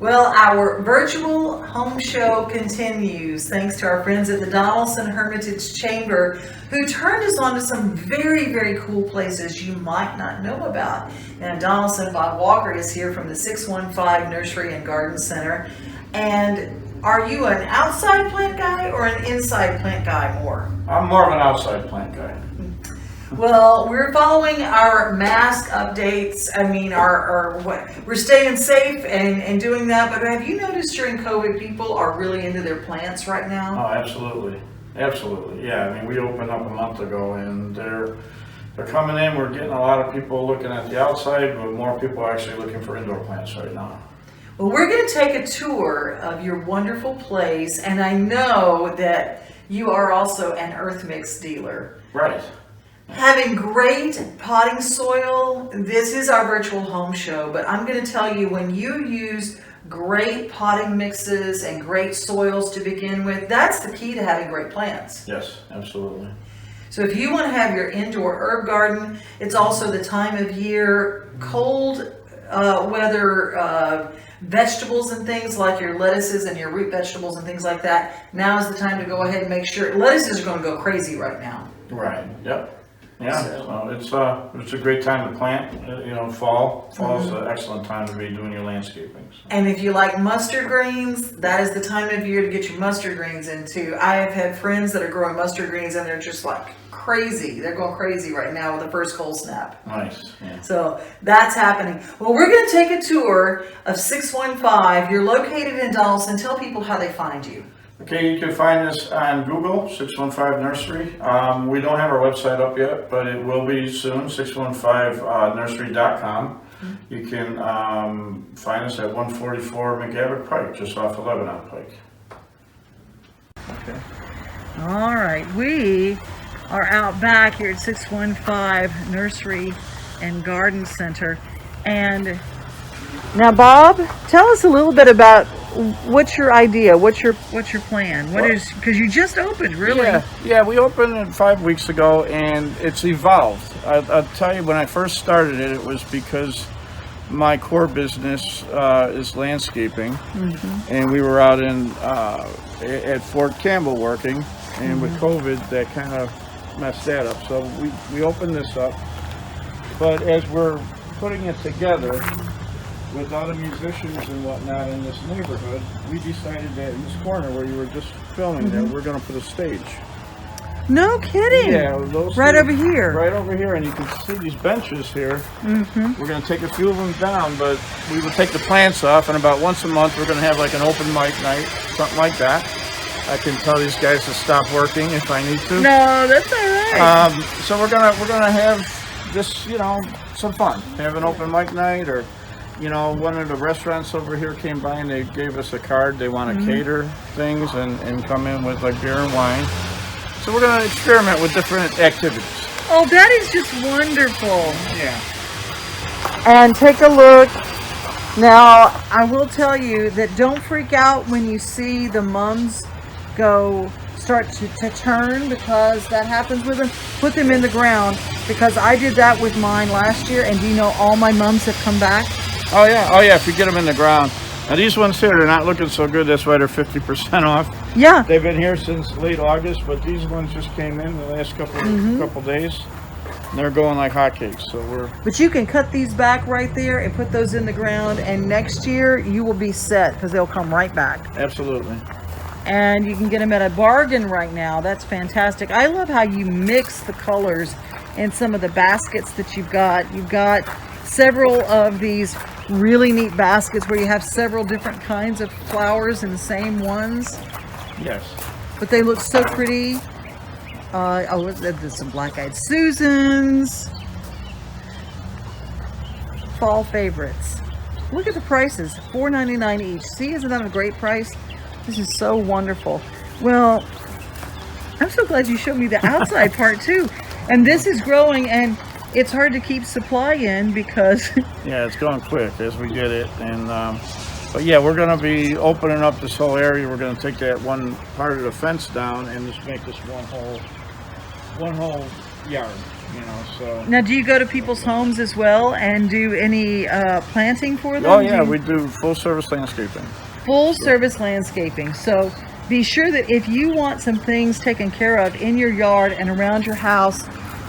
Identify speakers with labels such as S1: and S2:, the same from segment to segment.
S1: Well, our virtual home show continues thanks to our friends at the Donelson Hermitage Chamber, who turned us on to some very, very cool places you might not know about. Now, Donelson, Bob Walker is here from the 615 Nursery and Garden Center. And are you an outside plant guy or an inside plant guy more?
S2: I'm more of an outside plant guy.
S1: Well, we're following our mask updates. We're staying safe and doing that. But have you noticed during COVID, people are really into their plants right now?
S2: Oh, absolutely. Absolutely. Yeah. I mean, we opened up a month ago and they're coming in. We're getting a lot of people looking at the outside, but more people are actually looking for indoor plants right now.
S1: Well, we're going to take a tour of your wonderful place. And I know that you are also an earth mix dealer.
S2: Right.
S1: Having great potting soil, this is our virtual home show, but I'm going to tell you, when you use great potting mixes and great soils to begin with, that's the key to having great plants.
S2: Yes, absolutely.
S1: So if you want to have your indoor herb garden, it's also the time of year, cold weather, vegetables and things like your lettuces and your root vegetables and things like that. Now is the time to go ahead and make sure. Lettuces are going to go crazy right now.
S2: Right. Yep. Yeah, so it's a great time to plant. Fall is an excellent time to be doing your landscaping. So.
S1: And if you like mustard greens, that is the time of year to get your mustard greens into. I have had friends that are growing mustard greens and they're just like crazy. They're going crazy right now with the first cold snap.
S2: Nice. Yeah.
S1: So that's happening. Well, we're going to take a tour of 615. You're located in Donelson. Tell people how they find you.
S2: Okay, you can find us on Google, 615 Nursery. We don't have our website up yet, but it will be soon, 615nursery.com. You can find us at 144 McGavock Pike, just off of Lebanon Pike.
S1: Okay. All right, we are out back here at 615 Nursery and Garden Center. And now, Bob, tell us a little bit about what's your idea? What's your plan? Because you just opened, really?
S2: Yeah, we opened 5 weeks ago, and it's evolved. I'll tell you, when I first started it, it was because my core business is landscaping, and we were out at Fort Campbell working, and with COVID, that kind of messed that up. So we opened this up, but as we're putting it together, with other musicians and whatnot in this neighborhood, we decided that in this corner where you were just filming that we're going to put a stage.
S1: No kidding.
S2: Yeah,
S1: right over here.
S2: Right over here, and you can see these benches here. We're going to take a few of them down, but we will take the plants off, and about once a month we're going to have like an open mic night, something like that. I can tell these guys to stop working if I need to.
S1: No, that's all right.
S2: So we're gonna have just some fun. Have an open mic night, or one of the restaurants over here came by and they gave us a card. They want to cater things and come in with like beer and wine. So we're going to experiment with different activities.
S1: Oh, that is just wonderful.
S2: Yeah.
S1: And take a look. Now, I will tell you that don't freak out when you see the mums start to turn, because that happens with them. Put them in the ground, because I did that with mine last year, and do you know all my mums have come back?
S2: Oh yeah, if you get them in the ground. Now these ones here, they're not looking so good, that's why they're 50% off.
S1: Yeah.
S2: They've been here since late August, but these ones just came in the last couple days. And they're going like hotcakes, so
S1: But you can cut these back right there and put those in the ground, and next year you will be set, because they'll come right back.
S2: Absolutely.
S1: And you can get them at a bargain right now. That's fantastic. I love how you mix the colors in some of the baskets that you've got. You've got several of these really neat baskets where you have several different kinds of flowers in the same ones.
S2: Yes.
S1: But they look so pretty. There's some black-eyed Susans. Fall favorites. Look at the prices, $4.99 each. See, isn't that a great price? This is so wonderful. Well, I'm so glad you showed me the outside part too. And this is growing, and it's hard to keep supply in because
S2: yeah, it's going quick as we get it. And but yeah, we're going to be opening up this whole area. We're going to take that one part of the fence down and just make this one whole yard. So.
S1: Now, do you go to people's homes as well and do any planting for them?
S2: Oh yeah, we do full service landscaping.
S1: Full service landscaping. So be sure that if you want some things taken care of in your yard and around your house,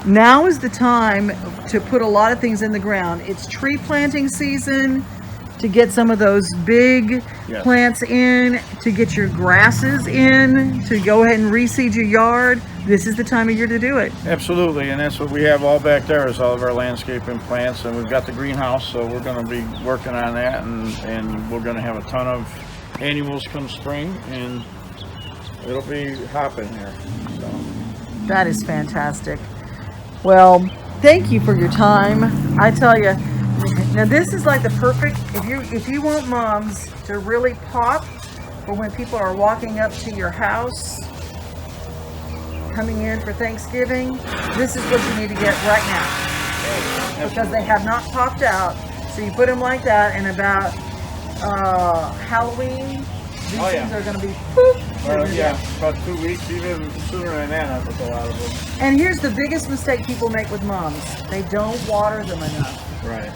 S1: now is the time to put a lot of things in the ground. It's tree planting season, to get some of those big plants in, to get your grasses in, to go ahead and reseed your yard. This is the time of year to do it.
S2: Absolutely, and that's what we have all back there is all of our landscaping plants, and we've got the greenhouse, so we're going to be working on that, and we're going to have a ton of annuals come spring, and it'll be hopping here. So.
S1: That is fantastic. Well, thank you for your time. I tell you, now this is like the perfect, if you want moms to really pop for when people are walking up to your house, coming in for Thanksgiving, this is what you need to get right now. Because they have not popped out. So you put them like that, and about Halloween, these things are going to be poof.
S2: About 2 weeks, even sooner than that, I put a lot of them.
S1: And here's the biggest mistake people make with moms. They don't water them enough.
S2: Right.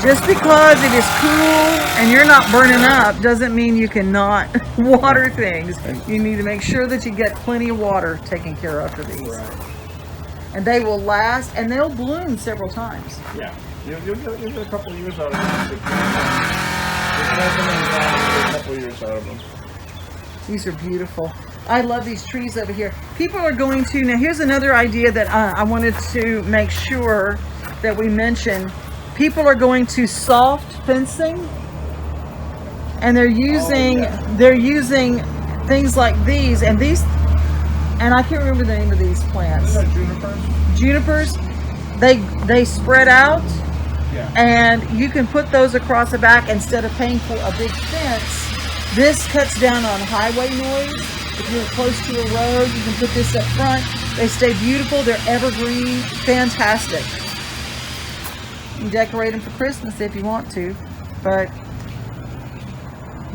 S1: Just because it is cool and you're not burning up doesn't mean you cannot water things. You need to make sure that you get plenty of water taken care of for these.
S2: Right.
S1: And they will last, and they'll bloom several times.
S2: Yeah. You'll get a couple of years out of them. A couple of years out of them.
S1: These are beautiful. I love these trees over here. People are going to, now here's another idea that I wanted to make sure that we mention. People are going to soft fencing, and they're using things like these, and I can't remember the name of these plants. Junipers. They spread out, and you can put those across the back instead of paying for a big fence. This cuts down on highway noise. If you're close to a road, you can put this up front. They stay beautiful. They're evergreen. Fantastic. You can decorate them for Christmas if you want to, but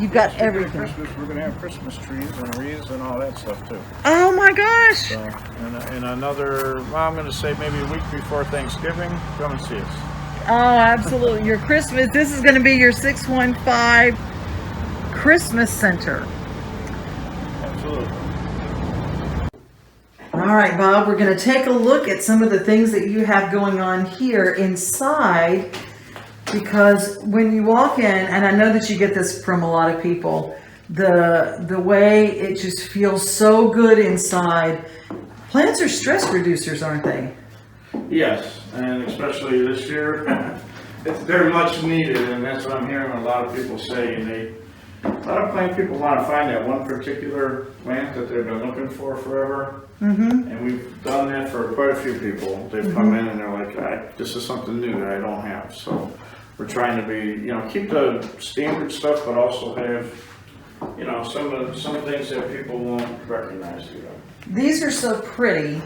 S1: you've got everything.
S2: We're going to have Christmas trees and wreaths and all that stuff too.
S1: Oh my gosh!
S2: So, in another, I'm going to say maybe a week before Thanksgiving, come and see us.
S1: Oh, absolutely. Your Christmas, this is going to be your 615 Christmas Center.
S2: Absolutely.
S1: All right, Bob, we're going to take a look at some of the things that you have going on here inside, because when you walk in, and I know that you get this from a lot of people, the way it just feels so good inside. Plants are stress reducers, aren't they?
S2: Yes, and especially this year, they're much needed, and that's what I'm hearing a lot of people say. And a lot of plant people want to find that one particular plant that they've been looking for forever. Mm-hmm. And we've done that for quite a few people. They've come in and they're like, this is something new that I don't have. So we're trying to be, keep the standard stuff, but also have, some things that people won't recognize.
S1: These are so pretty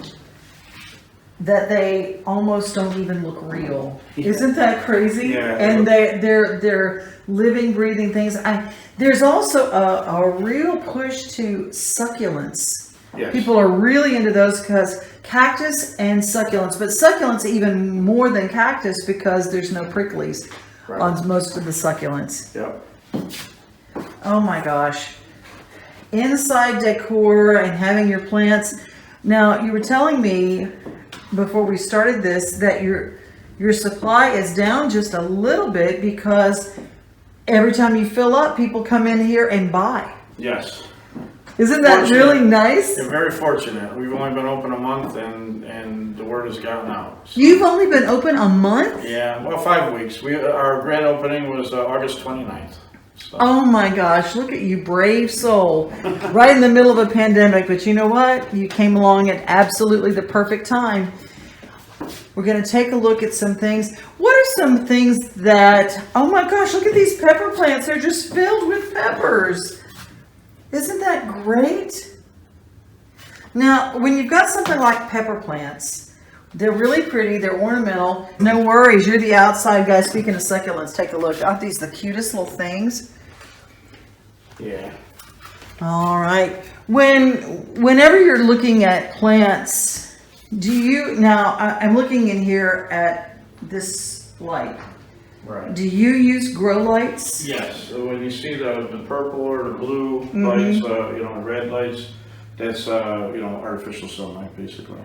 S1: that they almost don't even look real. Yeah. Isn't that crazy?
S2: Yeah.
S1: And they're living, breathing things. There's also a real push to succulents.
S2: Yes.
S1: People are really into those because cactus and succulents, but succulents even more than cactus because there's no pricklies on most of the succulents.
S2: Yep.
S1: Oh my gosh. Inside decor and having your plants. Now, you were telling me before we started this that your supply is down just a little bit because every time you fill up, people come in here and buy.
S2: Yes.
S1: Isn't that really nice?
S2: They're very fortunate. We've only been open a month, and the word has gotten out. So.
S1: You've only been open a month?
S2: Yeah, well, 5 weeks. Our grand opening was August 29th. So.
S1: Oh my gosh, look at you, brave soul. Right in the middle of a pandemic, but you know what? You came along at absolutely the perfect time. We're going to take a look at some things. What are some things that, oh my gosh, look at these pepper plants. They're just filled with peppers. Isn't that great? Now, when you've got something like pepper plants, they're really pretty, they're ornamental. No worries, you're the outside guy. Speaking of succulents, take a look. Aren't these the cutest little things?
S2: Yeah.
S1: All right. Whenever you're looking at plants I'm looking in here at this light.
S2: Right.
S1: Do you use grow lights?
S2: Yes. So when you see the purple or the blue lights, red lights, that's artificial sunlight basically.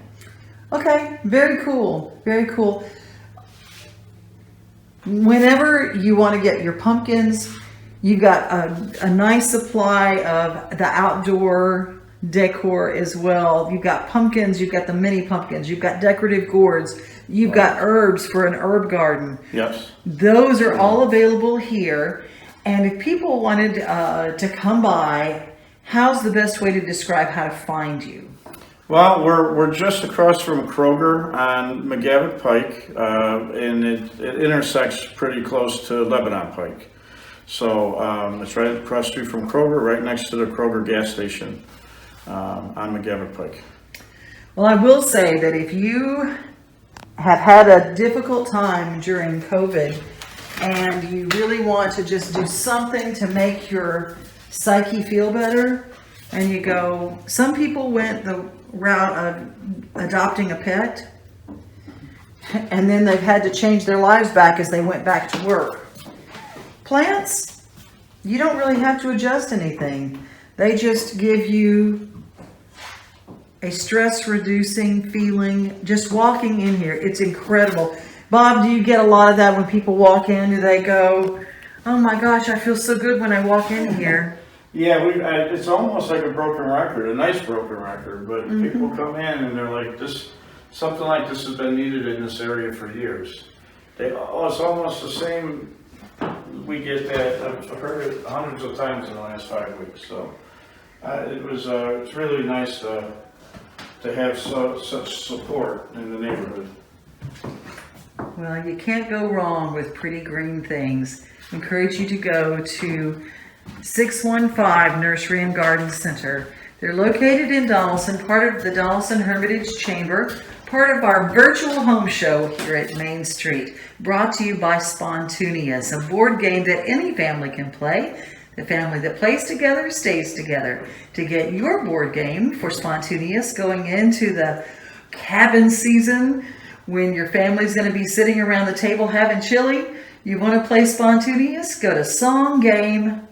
S1: Okay, very cool, very cool. Whenever you want to get your pumpkins, you've got a nice supply of the outdoor decor as well. You've got pumpkins, you've got the mini pumpkins, you've got decorative gourds, you've got herbs for an herb garden.
S2: Yes.
S1: Those are all available here. And if people wanted to come by, how's the best way to describe how to find you?
S2: Well, we're just across from Kroger on McGavock Pike, and it intersects pretty close to Lebanon Pike. So it's right across the street from Kroger, right next to the Kroger gas station on McGavock Pike.
S1: Well, I will say that if you have had a difficult time during COVID and you really want to just do something to make your psyche feel better, and you go, some people went the route of adopting a pet, and then they've had to change their lives back as they went back to work. Plants, you don't really have to adjust anything. They just give you a stress-reducing feeling just walking in here. It's incredible. Bob, do you get a lot of that when people walk in? Do they go, oh my gosh, I feel so good when I walk in here?
S2: Yeah, it's almost like a broken record, a nice broken record, but people come in and they're like, something like this has been needed in this area for years. It's almost the same, we get that, I've heard it hundreds of times in the last 5 weeks, so it's really nice to have such support in the neighborhood.
S1: Well, you can't go wrong with pretty green things. I encourage you to go to 615 Nursery and Garden Center. They're located in Donelson, part of the Donelson Hermitage Chamber, part of our virtual home show here at Main Street, brought to you by Spontaneous, a board game that any family can play. The family that plays together stays together. To get your board game for Spontaneous going into the cabin season, when your family's going to be sitting around the table having chili, you want to play Spontaneous? Go to songgame.com.